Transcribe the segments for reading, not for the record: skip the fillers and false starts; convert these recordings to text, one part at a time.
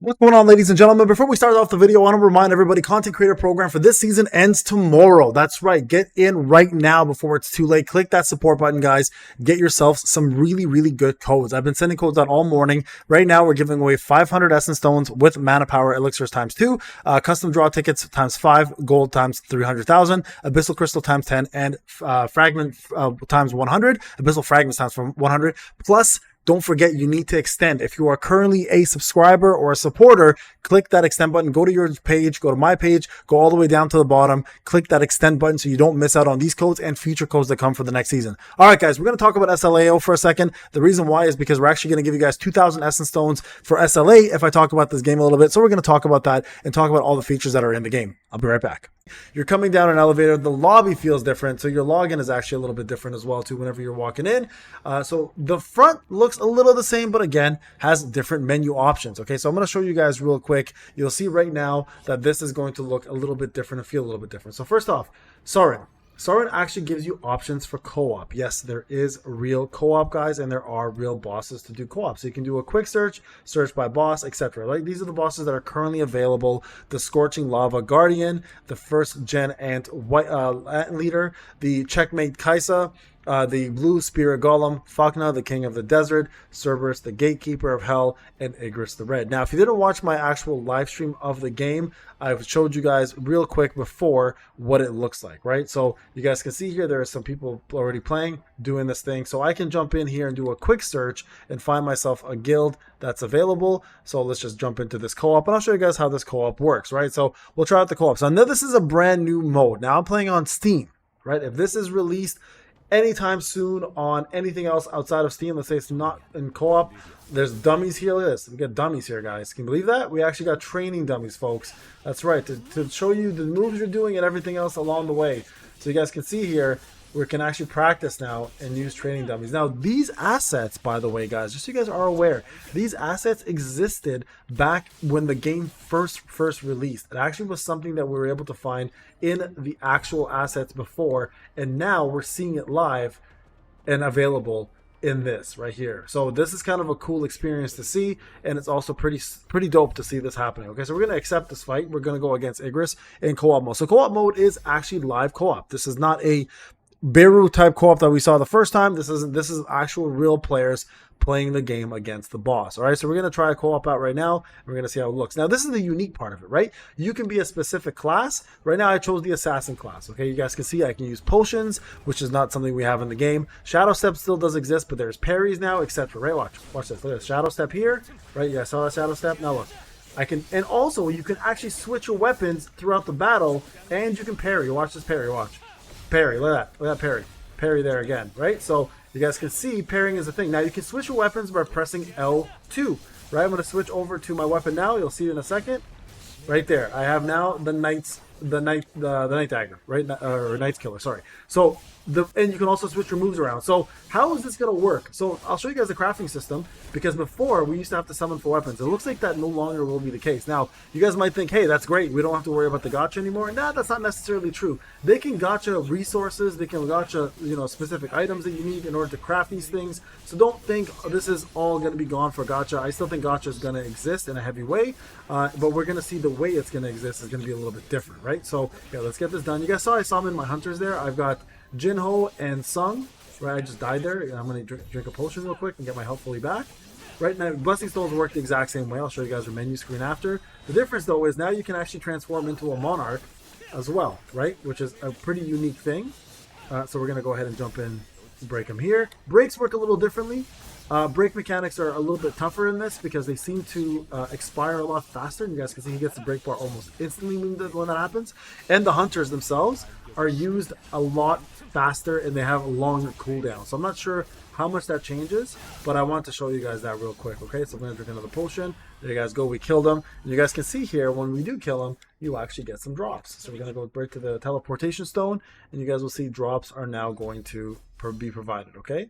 What's going on, ladies and gentlemen? Before we start off the video, I want to remind everybody, content creator program for this season ends tomorrow. That's right. Get in right now before it's too late. Click that support button, guys. Get yourself some really good codes. I've been sending codes out all morning. Right now, we're giving away 500 Essence Stones with Mana Power Elixirs times 2, custom draw tickets times 5, gold times 300,000, Abyssal Crystal times 10, and Fragment times 100, Abyssal Fragments times 100, plus don't forget, you need to extend. If you are currently a subscriber or a supporter, click that extend button. Go to your page, go to my page, go all the way down to the bottom. Click that extend button so you don't miss out on these codes and future codes that come for the next season. All right, guys, we're going to talk about SLAO for a second. The reason why is because we're actually going to give you guys 2,000 Essence Stones for SLA if I talk about this game a little bit. So we're going to talk about that and talk about all the features that are in the game. I'll be right back. You're coming down an elevator. The lobby feels different, so your login is actually a little bit different as well too whenever you're walking in. So the front looks a little the same, but again has different menu options. Okay, so I'm going to show you guys real quick. You'll see right now that this is going to look a little bit different and feel a little bit different. So first off, Soren actually gives you options for co-op. Yes, there is real co-op, guys, and there are real bosses to do co-op. So you can do a quick search by boss, etc. Like these are the bosses that are currently available: the Scorching Lava Guardian, the first gen Ant Leader, the Checkmate Kaisa, the Blue Spirit Golem, Fakna, the King of the Desert, Cerberus, the Gatekeeper of Hell, and Igris the Red. Now, if you didn't watch my actual live stream of the game, I've showed you guys real quick before what it looks like, right? So you guys can see here, there are some people already playing, doing this thing. So I can jump in here and do a quick search and find myself a guild that's available. So let's just jump into this co-op, and I'll show you guys how this co-op works, right? So we'll try out the co-op. So now this is a brand new mode. Now I'm playing on Steam, right? If this is released anytime soon on anything else outside of Steam, let's say it's not in co-op, there's dummies here. Look at this. We got dummies here, guys. Can you believe that? We actually got training dummies, folks. That's right, to show you the moves you're doing and everything else along the way. So you guys can see here, we can actually practice now and use training dummies. Now, these assets, by the way, guys, just so you guys are aware, these assets existed back when the game first released. It actually was something that we were able to find in the actual assets before, and now we're seeing it live and available in this right here. So this is kind of a cool experience to see, and it's also pretty dope to see this happening. Okay, so we're going to accept this fight. We're going to go against Igris in co-op mode. So co-op mode is actually live co-op. This is not a Beru type co-op that we saw the first time. This is actual real players playing the game against the boss. All right, so we're going to try a co-op out right now. We're going to see how it looks. Now, this is the unique part of it, right? You can be a specific class. Right now, I chose the assassin class. Okay, you guys can see I can use potions, which is not something we have in the game. Shadow step still does exist, but there's parries now, etc. Right? Watch this. Look at this. Shadow step here. Right? You guys saw that shadow step. Now look. I can, and also you can actually switch your weapons throughout the battle, and you can parry. Watch this parry. Watch. Parry, look at that parry. Parry there again, right? So you guys can see parrying is a thing. Now you can switch your weapons by pressing L2, right? I'm going to switch over to my weapon now. You'll see it in a second. Right there. I have now the Night Dagger, right? Or Knight's Killer, sorry. So and you can also switch your moves around. So how is this going to work? So I'll show you guys the crafting system, because before we used to have to summon for weapons. It looks like that no longer will be the case. Now, you guys might think, hey, that's great. We don't have to worry about the gacha anymore. Nah, that's not necessarily true. They can gacha resources. They can gacha, specific items that you need in order to craft these things. So don't think this is all going to be gone for gacha. I still think gacha is going to exist in a heavy way, but we're going to see the way it's going to exist is going to be a little bit different, right? So yeah, let's get this done. You guys saw I summoned my hunters there. I've got Jinho and Sung, right? I just died there. I'm going to drink a potion real quick and get my health fully back. Right now, Blessing Stones work the exact same way. I'll show you guys the menu screen after. The difference, though, is now you can actually transform into a Monarch as well, right? Which is a pretty unique thing. So we're going to go ahead and jump in and break them here. Breaks work a little differently. Break mechanics are a little bit tougher in this because they seem to expire a lot faster. And you guys can see he gets the break bar almost instantly when that happens. And the hunters themselves are used a lot faster, and they have a longer cooldown. So I'm not sure how much that changes, but I want to show you guys that real quick. Okay, so I'm going to drink another potion. There you guys go. We killed them. And you guys can see here, when we do kill them, you actually get some drops. So we're going to go right to the teleportation stone, and you guys will see drops are now going to be provided. Okay,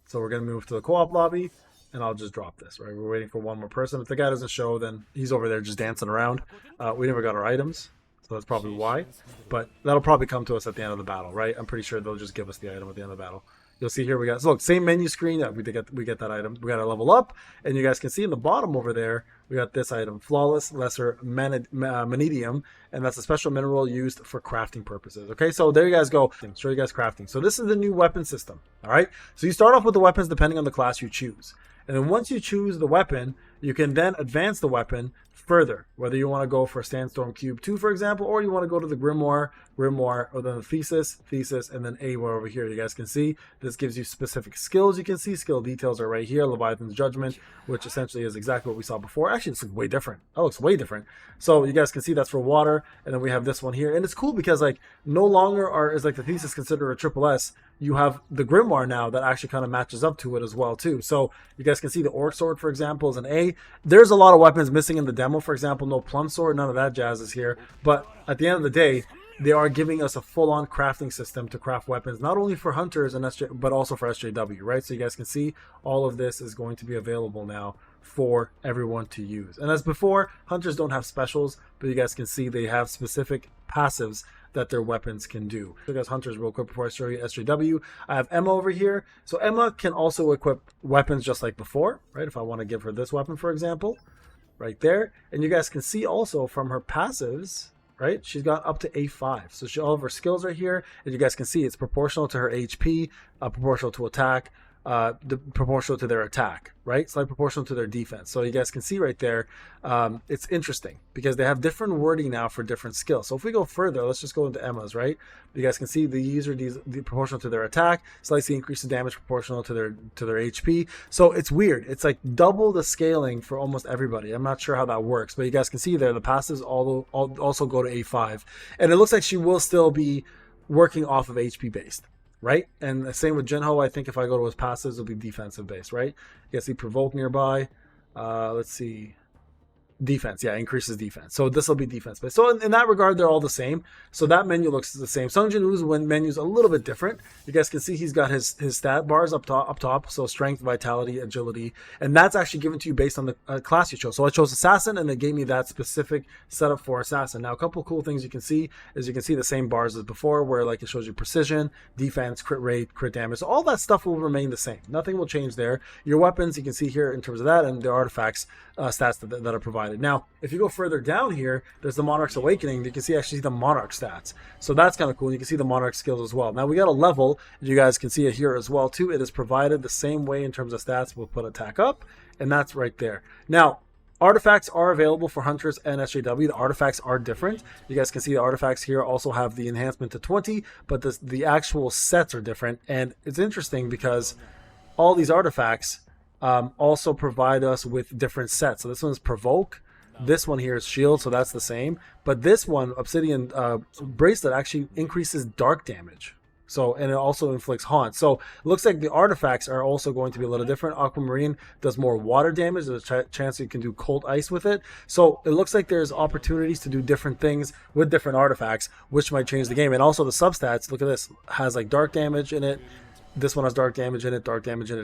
so we're going to move to the co-op lobby, and I'll just drop this. Right, we're waiting for one more person. If the guy doesn't show, then he's over there just dancing around. We never got our items, so that's probably why. But that'll probably come to us at the end of the battle, right? I'm pretty sure they'll just give us the item at the end of the battle. You'll see here we got, so look, same menu screen. Yeah, we get that item. We got to level up, and you guys can see in the bottom over there, we got this item, Flawless Lesser Manedium, and that's a special mineral used for crafting purposes. Okay, so there you guys go. Show you guys crafting. So this is the new weapon system. All right, so you start off with the weapons depending on the class you choose. And then once you choose the weapon, you can then advance the weapon further, whether you want to go for Sandstorm Cube 2, for example, or you want to go to the Grimoire, or then the Thesis, and then A over here. You guys can see this gives you specific skills. You can see skill details are right here. Leviathan's Judgment, which essentially is exactly what we saw before. Actually, this looks way different. That looks way different. So you guys can see that's for water, and then we have this one here. And it's cool because like no longer is like the Thesis considered a triple S. You have the Grimoire now that actually kind of matches up to it as well too. So you guys can see the Orc Sword, for example, is an A. There's a lot of weapons missing in the demo. For example, no Plum Sword, none of that jazz is here. But at the end of the day, they are giving us a full-on crafting system to craft weapons, not only for hunters and SJ, but also for SJW, right? So you guys can see all of this is going to be available now for everyone to use. And as before, hunters don't have specials, but you guys can see they have specific passives that their weapons can do. So guys, hunters, real quick before I show you SJW, I have Emma over here. So Emma can also equip weapons just like before, right? If I want to give her this weapon, for example, right there. And you guys can see also from her passives, right? She's got up to A5. So all of her skills are here. And you guys can see it's proportional to her HP, proportional to attack, proportional to their attack, right? Slight proportional to their defense. So you guys can see right there, it's interesting because they have different wording now for different skills. So if we go further, let's just go into Emma's, right? You guys can see the user proportional to their attack, slightly increase the damage proportional to their HP. So it's weird. It's like double the scaling for almost everybody. I'm not sure how that works, but you guys can see there the passives also go to A5, and it looks like she will still be working off of HP based. Right? And the same with Jinho. I think if I go to his passives, it'll be defensive based, right? You guys see Provoke nearby. Let's see. Defense, yeah, increases defense. So this will be defense based. So in that regard, they're all the same. So that menu looks the same. Sung Jin Woo's menu is a little bit different. You guys can see he's got his stat bars up top. So strength, vitality, agility, and that's actually given to you based on the class you chose. So I chose assassin, and they gave me that specific setup for assassin. Now a couple of cool things you can see is you can see the same bars as before, where like it shows you precision, defense, crit rate, crit damage. So all that stuff will remain the same. Nothing will change there. Your weapons you can see here in terms of that, and the artifacts stats that are provided. Now, if you go further down here, there's the Monarch's Awakening. You can see actually the Monarch stats. So that's kind of cool. You can see the Monarch skills as well. Now we got a level. You guys can see it here as well too. It is provided the same way in terms of stats. We'll put attack up, and that's right there. Now, artifacts are available for hunters and SJW. The artifacts are different. You guys can see the artifacts here also have the enhancement to 20, but the actual sets are different. And it's interesting because all these artifacts also provide us with different sets. So this one's Provoke. This one here is Shield, so that's the same. But this one, Obsidian Bracelet, actually increases dark damage. So, and it also inflicts Haunt. So it looks like the artifacts are also going to be a little different. Aquamarine does more water damage. There's a chance you can do cold ice with it. So it looks like there's opportunities to do different things with different artifacts, which might change the game. And also the substats, look at this, has like dark damage in it. This one has dark damage in it,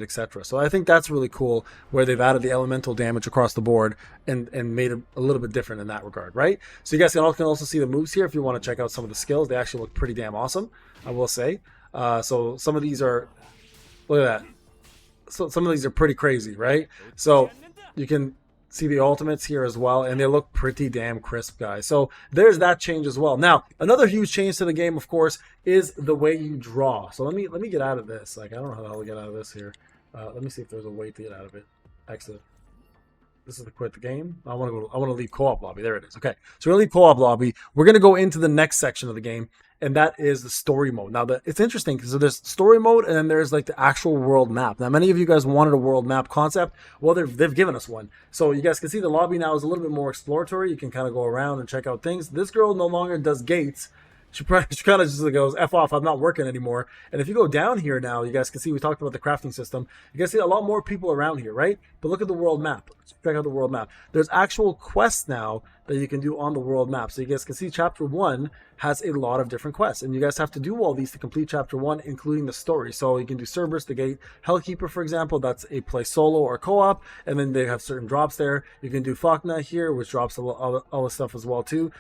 etc. So I think that's really cool where they've added the elemental damage across the board and made it a little bit different in that regard, right? So you guys can also see the moves here if you want to check out some of the skills. They actually look pretty damn awesome, I will say. So some of these are, look at that. So some of these are pretty crazy, right? So you can see the ultimates here as well, and they look pretty damn crisp, guys. So there's that change as well. Now, another huge change to the game, of course, is the way you draw. So let me get out of this. Like, I don't know how the hell to get out of this here. Let me see if there's a way to get out of it. Exit. This is to quit the game. I want to leave co-op lobby. There it is. Okay, so we're gonna leave co-op lobby. We're gonna go into the next section of the game, and that is the story mode. Now, it's interesting because there's story mode, and then there's like the actual world map. Now, many of you guys wanted a world map concept. Well, they've given us one. So you guys can see the lobby now is a little bit more exploratory. You can kind of go around and check out things. This girl no longer does gates. She kind of just goes, F off, I'm not working anymore. And if you go down here now, you guys can see we talked about the crafting system. You guys see a lot more people around here, right? But look at the world map. Let's check out the world map. There's actual quests now that you can do on the world map. So you guys can see chapter 1 has a lot of different quests, and you guys have to do all these to complete chapter 1, including the story. So you can do Cerberus, the Gate, Hellkeeper, for example. That's a play solo or co-op, and then they have certain drops there. You can do Fakna here, which drops all the stuff as well too.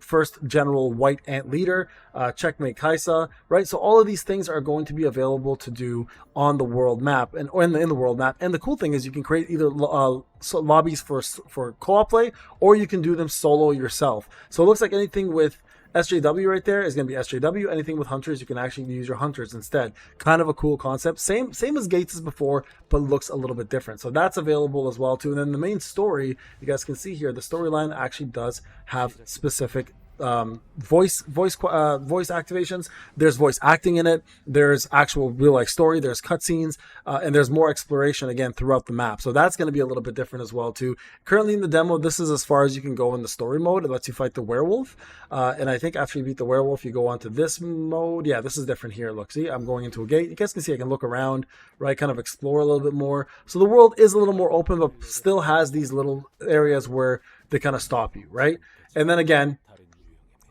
First General White Ant Leader, Checkmate Kaisa, right? So all of these things are going to be available to do on the world map or in the world map. And the cool thing is you can create either lobbies for co-op play, or you can do them solo yourself. So it looks like anything with SJW right there is going to be SJW. Anything with hunters, you can actually use your hunters instead. Kind of a cool concept. Same as Gates as before, but looks a little bit different. So that's available as well too. And then the main story, you guys can see here, the storyline actually does have specific voice activations. There's voice acting in it. There's actual real life story. There's cutscenes, and there's more exploration again throughout the map. So that's going to be a little bit different as well too. Currently in the demo, this is as far as you can go in the story mode. It lets you fight the werewolf, and I think after you beat the werewolf, you go on to this mode. Yeah, this is different here. Look, see, I'm going into a gate. You guys can see I can look around, right? Kind of explore a little bit more. So the world is a little more open, but still has these little areas where they kind of stop you, right? And then again,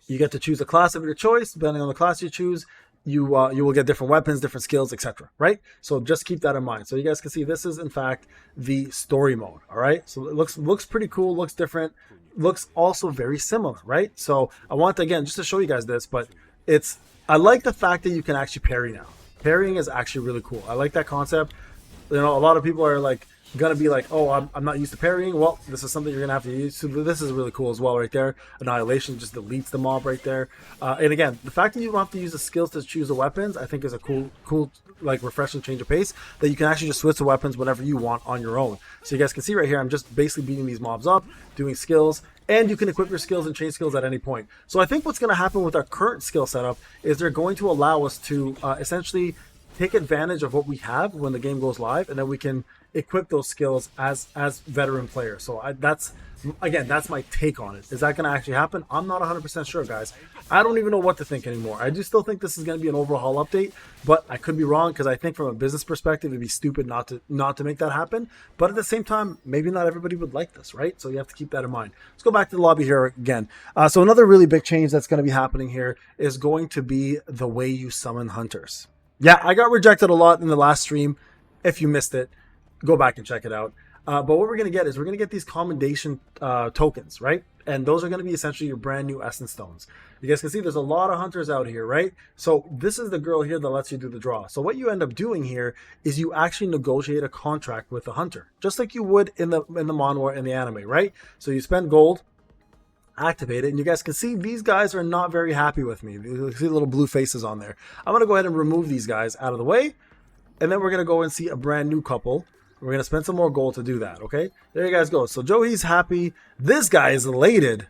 you get to choose a class of your choice. Depending on the class you choose, you will get different weapons, different skills, etc. Right? So just keep that in mind. So you guys can see this is in fact the story mode. All right. So it looks pretty cool. Looks different. Looks also very similar. Right? So I want to, again, just to show you guys this, but I like the fact that you can actually parry now. Parrying is actually really cool. I like that concept. You know, a lot of people are like gonna be like, oh, I'm not used to parrying. Well, this is something you're gonna have to use. So this is really cool as well right there. Annihilation just deletes the mob right there. And again, the fact that you don't have to use the skills to choose the weapons, I think is a cool like refreshing change of pace, that you can actually just switch the weapons whenever you want on your own. So you guys can see right here, I'm just basically beating these mobs up, doing skills, and you can equip your skills and change skills at any point. So I think what's going to happen with our current skill setup is they're going to allow us to essentially take advantage of what we have when the game goes live, and then we can equip those skills as veteran players. So that's my take on it. Is that going to actually happen? I'm not 100% sure, guys. I don't even know what to think anymore. I do still think this is going to be an overhaul update, but I could be wrong, because I think from a business perspective, it'd be stupid not to make that happen. But at the same time, maybe not everybody would like this, right? So you have to keep that in mind. Let's go back to the lobby here again. So another really big change that's going to be happening here is going to be the way you summon hunters. Yeah, I got rejected a lot in the last stream. If you missed it, go back and check it out. But what we're going to get is we're going to get these commendation tokens, right? And those are going to be essentially your brand new essence stones. You guys can see there's a lot of hunters out here, right? So this is the girl here that lets you do the draw. So what you end up doing here is you actually negotiate a contract with the hunter, just like you would in the manhwa and the anime, right? So you spend gold, activate it, and you guys can see these guys are not very happy with me. You see little blue faces on there. I'm going to go ahead and remove these guys out of the way, and then we're going to go and see a brand new couple. We're going to spend some more gold to do that, okay? There you guys go. So Joey's happy. This guy is elated.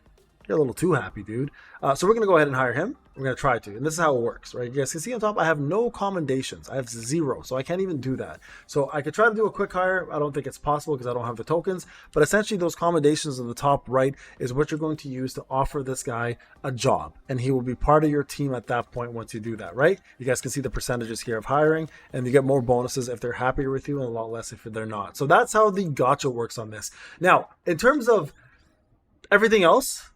You're a little too happy, dude. So we're going to go ahead and hire him. We're going to try to. And this is how it works, right? You guys can see on top, I have no commendations. I have 0, so I can't even do that. So I could try to do a quick hire. I don't think it's possible because I don't have the tokens. But essentially, those commendations in the top right is what you're going to use to offer this guy a job. And he will be part of your team at that point once you do that, right? You guys can see the percentages here of hiring. And you get more bonuses if they're happier with you and a lot less if they're not. So that's how the gacha works on this. Now, in terms of everything else,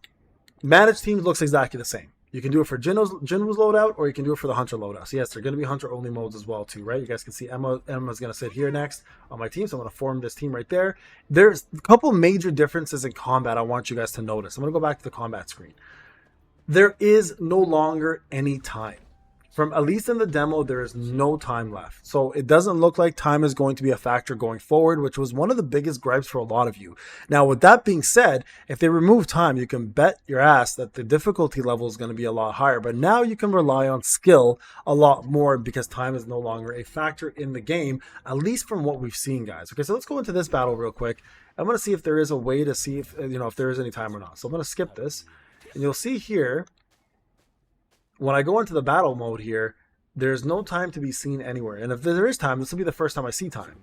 managed teams looks exactly the same. You can do it for Jinwoo's loadout, or you can do it for the Hunter loadout. So yes, they're going to be Hunter-only modes as well too, right? You guys can see Emma's going to sit here next on my team, so I'm going to form this team right there. There's a couple major differences in combat I want you guys to notice. I'm going to go back to the combat screen. There is no longer any time. From at least in the demo, there is no time left. So it doesn't look like time is going to be a factor going forward, which was one of the biggest gripes for a lot of you. Now, with that being said, if they remove time, you can bet your ass that the difficulty level is going to be a lot higher. But now you can rely on skill a lot more because time is no longer a factor in the game, at least from what we've seen, guys. Okay, so let's go into this battle real quick. I'm going to see if there is a way to see if there is any time or not. So I'm going to skip this, and you'll see here, when I go into the battle mode here, there's no time to be seen anywhere. And if there is time, this will be the first time I see time.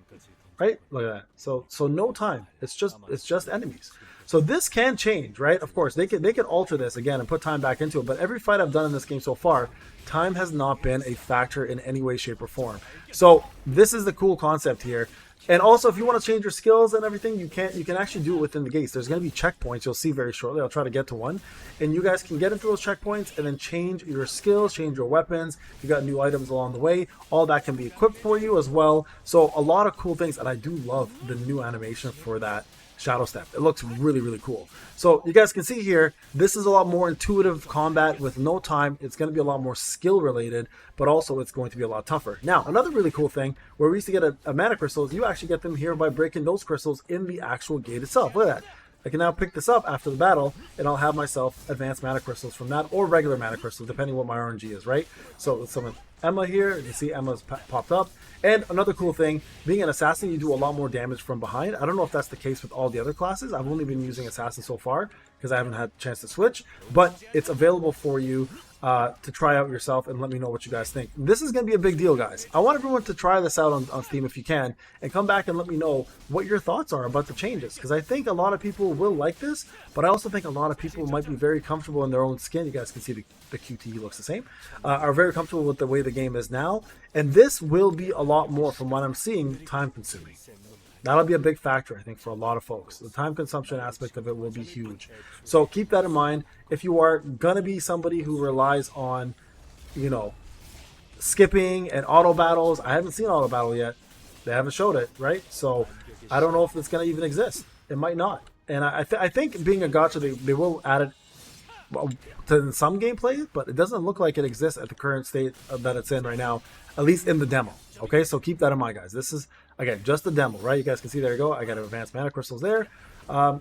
Right? Look at that. So no time. It's just enemies. So this can change, right? Of course, they could alter this again and put time back into it. But every fight I've done in this game so far, time has not been a factor in any way, shape, or form. So this is the cool concept here. And also, if you want to change your skills and everything, you can actually do it within the gates. There's going to be checkpoints you'll see very shortly. I'll try to get to one. And you guys can get into those checkpoints and then change your skills, change your weapons. You got new items along the way. All that can be equipped for you as well. So a lot of cool things. And I do love the new animation for that Shadow Step. It looks really, really cool. So you guys can see here, this is a lot more intuitive combat with no time. It's going to be a lot more skill related, but also it's going to be a lot tougher. Now, another really cool thing, where we used to get a mana crystals, you actually get them here by breaking those crystals in the actual gate itself. Look at that. I can now pick this up after the battle, and I'll have myself advanced mana crystals from that, or regular mana crystals, depending what my RNG is, right? So let's summon Emma here. You see Emma's popped up. And another cool thing, being an assassin, you do a lot more damage from behind. I don't know if that's the case with all the other classes. I've only been using assassin so far because I haven't had a chance to switch, but it's available for you to try out yourself and let me know what you guys think. This is going to be a big deal, guys. I want everyone to try this out on Steam if you can, and come back and let me know what your thoughts are about the changes, because I think a lot of people will like this, but I also think a lot of people might be very comfortable in their own skin. You guys can see the QTE looks the same, are very comfortable with the way the game is now, and this will be a lot more, from what I'm seeing, time consuming. That'll be a big factor, I think, for a lot of folks. The time consumption aspect of it will be huge. So keep that in mind. If you are going to be somebody who relies on, you know, skipping and auto battles, I haven't seen auto battle yet. They haven't showed it, right? So I don't know if it's going to even exist. It might not. And I think being a gacha, they will add it to some gameplay, but it doesn't look like it exists at the current state that it's in right now, at least in the demo. Okay, so keep that in mind, guys. This is, again, just the demo, right? You guys can see, there you go. I got advanced mana crystals there.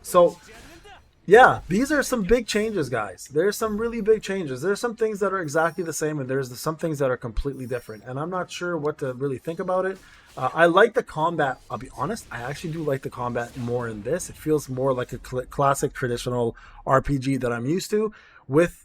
So yeah, these are some big changes, guys. There's some really big changes. There's some things that are exactly the same, and there's some things that are completely different. And I'm not sure what to really think about it. I like the combat. I'll be honest, I actually do like the combat more in this. It feels more like a classic traditional RPG that I'm used to, with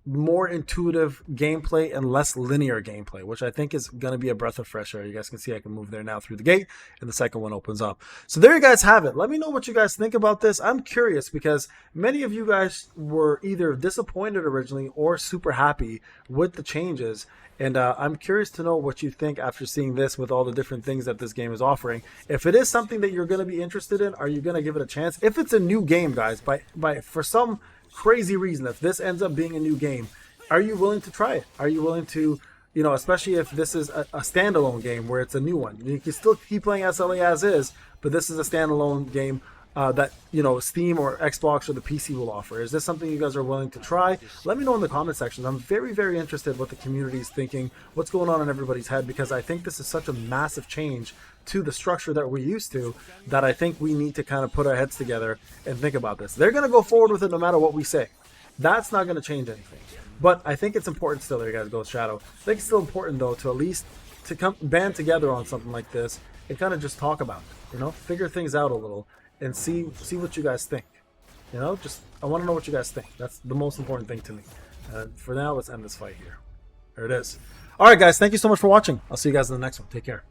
more intuitive gameplay and less linear gameplay, which I think is going to be a breath of fresh air. You guys can see I can move there now through the gate, and the second one opens up. So there you guys have it. Let me know what you guys think about this. I'm curious, because many of you guys were either disappointed originally or super happy with the changes. And I'm curious to know what you think after seeing this, with all the different things that this game is offering. If it is something that you're going to be interested in, are you going to give it a chance? If it's a new game, guys, for some crazy reason, if this ends up being a new game, are you willing to try it? Are you willing to, you know, especially if this is a standalone game where it's a new one? You can still keep playing SLA as is, but this is a standalone game that, you know, Steam or Xbox or the PC will offer. Is this something you guys are willing to try? Let me know in the comment section. I'm very, very interested what the community is thinking, what's going on in everybody's head, because I think this is such a massive change to the structure that we're used to, that I think we need to kind of put our heads together and think about this. They're going to go forward with it no matter what we say. That's not going to change anything. But I think it's important still, there you guys go, Shadow. I think it's still important, though, to at least band together on something like this and kind of just talk about it, you know, figure things out a little and see what you guys think. You know, just, I want to know what you guys think. That's the most important thing to me. For now, let's end this fight here. There it is. All right, guys, thank you so much for watching. I'll see you guys in the next one. Take care.